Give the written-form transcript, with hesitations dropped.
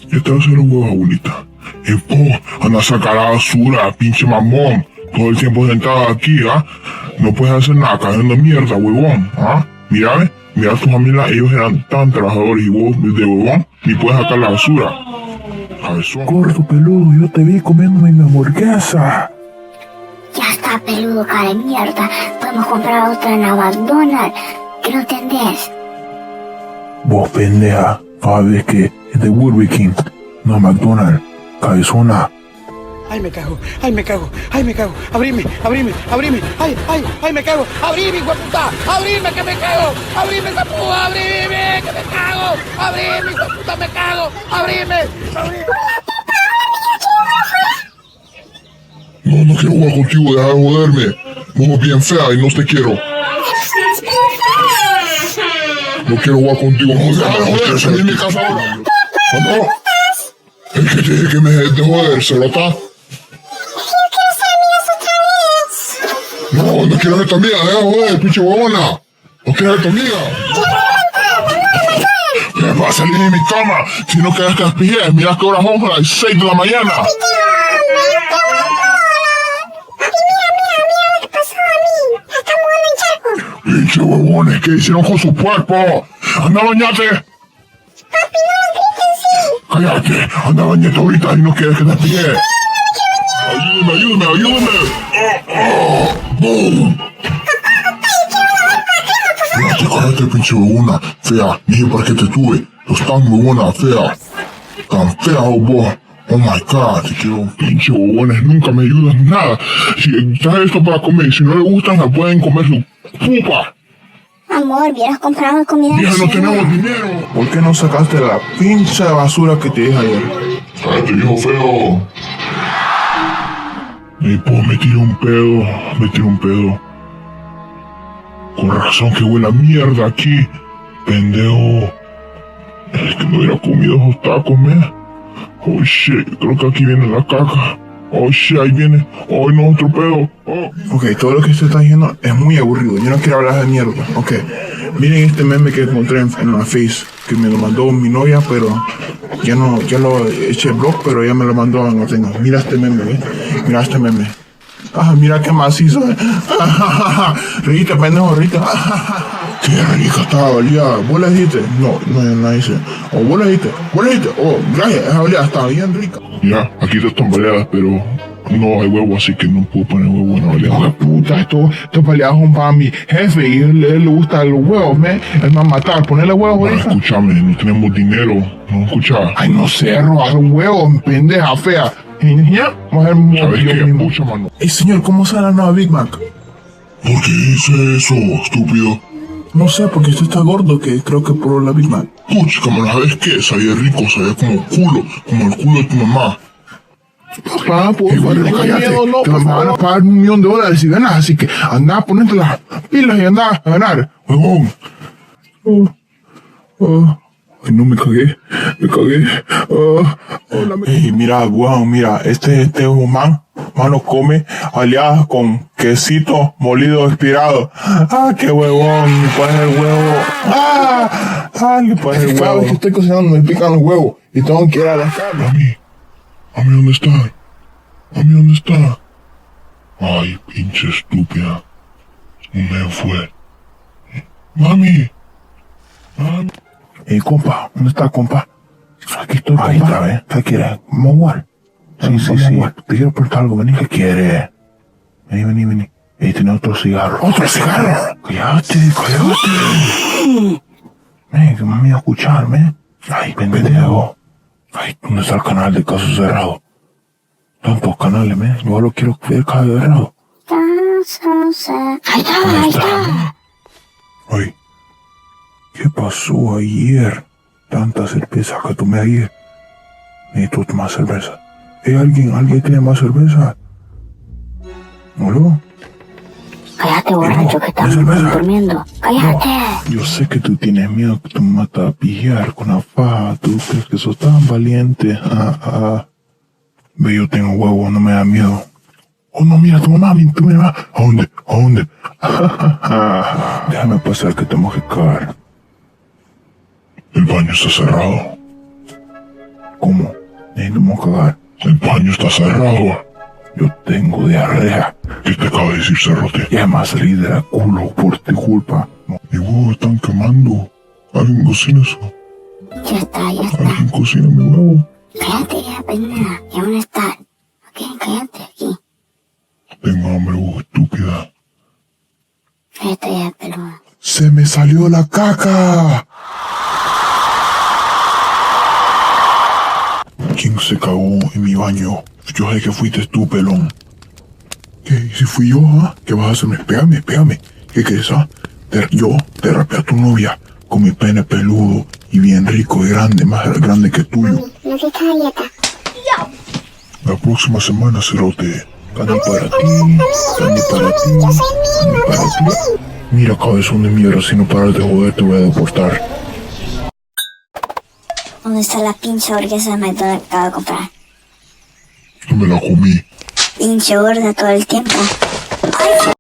Yo te voy a hacer un huevo, abuelita. Anda a sacar la basura, pinche mamón. Todo el tiempo sentado aquí, ¿ah? No puedes hacer nada, cayendo mierda, huevón, ¿ah? Mira, ¿ves? Mira a tu familia, ellos eran tan trabajadores y vos, de huevón, ni puedes sacar la basura. Cabezón. Gordo peludo, yo te vi comiéndome mi hamburguesa. Ya está, peludo, cara de mierda. Podemos comprar otra en la McDonald's. ¿Qué no entendés? Vos pendeja, sabes que es de Burger King, no McDonald's, cabezona. Ay, me cago, ay, me cago, ay, me cago. Abrime, abrime, abrime. Ay, ay, ay, me cago. Abrime, hijo de puta. Abrime, que me cago. Abrime, esa puta. Abrime, que me cago. Abrime, hijo de puta, me cago. Abrime, abrime. No quiero jugar contigo, deja de joderme. Vos sos bien fea y no te quiero. No quiero jugar contigo, joder, salí de mi casa ahora. ¿No? El que te dije que me dejes de joder, ¿se lo está? No quiero ser tu amiga, deja de joder, pinche huevona. No quiero ser tu amiga. Me vas a salir de mi cama si no quedas que las pijes. Mira que ahora son las 6 de la mañana. Pinche huevones, ¿qué hicieron con su cuerpo? ¡Anda, bañate! Papi, no lo grites, sí. Cállate, anda, bañate ahorita y no quieres que te pille. Ayúdame. ¡Boom! Cállate, pinche huevona, fea. Dije para qué te tuve. Los tan huevona, fea. Tan fea vos. Oh my god, te quiero, pinche huevones, nunca me ayudas nada. Si traes esto para comer, si no le gustan, la pueden comer su pupa. Amor, hubieras comprado comida. Hija, no tenemos dinero. ¿Por qué no sacaste la pinche basura que te dije ayer? Cállate, viejo feo. Me tiré un pedo. Con razón que huele a mierda aquí, pendejo. Es que no hubiera comido esos tacos, Oh shit, creo que aquí viene la caca. Oh shit, ahí viene. Oh no, otro pedo. Oh. Ok, todo lo que usted está diciendo es muy aburrido. Yo no quiero hablar de mierda. Ok, miren este meme que encontré en la Face, que me lo mandó mi novia, pero ya lo eché blog, pero ella me lo mandó en tengo. Mira este meme, ¿ves? Mira este meme. Ah, mira qué macizo. Reíte, pendejo, reíte. Qué rica estaba, baleada. ¿Vos la dijiste? No, yo no la hice. O vos la dijiste. Oh, gracias, esa baleada estaba bien rica. Ya, aquí están baleadas, pero no hay huevo, así que no puedo poner huevo en la baleada. Hijo de puta, estos baleadas son para mi jefe y él le gustan los huevos, Él me va a matar, ponerle huevos ahorita. Escúchame, no tenemos dinero. No, escucha. Ay, no sé, robar un huevo, pendeja fea. ¿Ya? Vamos a ver, ¿Sabes qué? Escucha, mano. Ey, señor, ¿cómo sale la nueva Big Mac? ¿Por qué hice eso, estúpido? No sé, porque usted está gordo, que creo que probó la Big Mac. Puch, camarada, ¿sabes qué? Sabía rico, sabía como culo, como el culo de tu mamá. Papá, por favor, bueno, cállate. no, te van a pagar $1,000,000 si ganas, así que anda a ponerte las pilas y anda a ganar, huevón. Ay, no, me cagué. Ey, mira, weón, mira, este humano, mano, come aliadas con quesito molido expirado. Ah, qué huevón, le pones el huevo. Le pones el huevo. Cada vez que estoy cocinando me pican los huevos y tengo que ir a la cama. Mami, ¿dónde está? Ay, pinche estúpida. Me fue. Mami. Compa, ¿dónde está, compa? Aquí estoy, compa. Ahí está, ¿ves? ¿Qué quieres? ¿Vamos a jugar? Sí. Te quiero preguntar algo, vení. ¿Qué quieres? Vení. Ahí tiene otro cigarro. ¿Otro cigarro? Cállate. Que me voy a escuchar, Ay, pendejo. Ay, ¿dónde está el canal de Caso Cerrado? Tantos canales, Yo lo quiero ver Caso Cerrado. Ahí está. Ay, ¿qué pasó ayer? Tanta cerveza que tomé ayer. Necesito más cerveza. ¿Alguien tiene más cerveza? ¿No? Cállate, borracho, que estamos durmiendo. Cállate. Yo sé que tú tienes miedo que tu mamá te va a pillar con la faja. Tú crees que sos tan valiente. Ve, yo tengo huevo, no me da miedo. Oh, no, mira, tu mamá. ¿A dónde? Déjame pasar que tengo que cagar. El baño está cerrado. ¿Cómo? Necesitamos cagar. El baño está cerrado. Yo tengo diarrea. ¿Qué te acaba de decir, Cerrote? Ya me salí de la culo por tu culpa. Mis huevos están quemando. ¿Alguien cocina eso? Ya está. ¿Alguien cocina mi huevo? Cállate ya, pendeja. Ya van a estar. Ok, cállate aquí. Tengo hambre, huevo, estúpida. Cállate ya, peludo. ¡Se me salió la caca! ¿Quién se cagó en mi baño? Yo sé que fuiste tú, pelón. ¿Qué? ¿Y si fui yo, ah? ¿Qué vas a hacerme? Pégame. ¿Qué quieres, ah? Yo te rapé a tu novia con mi pene peludo y bien rico y grande, más grande que tuyo. No te caes dieta. La próxima semana, Cerote. Candy para ti, candy para ti, candy para ti. Mira, cabezón de mierda, si no paras de joder te voy a deportar. ¿Dónde está la pinche hamburguesa de McDonald's que acabo de comprar? No me la comí. Pinche gorda todo el tiempo. Ay,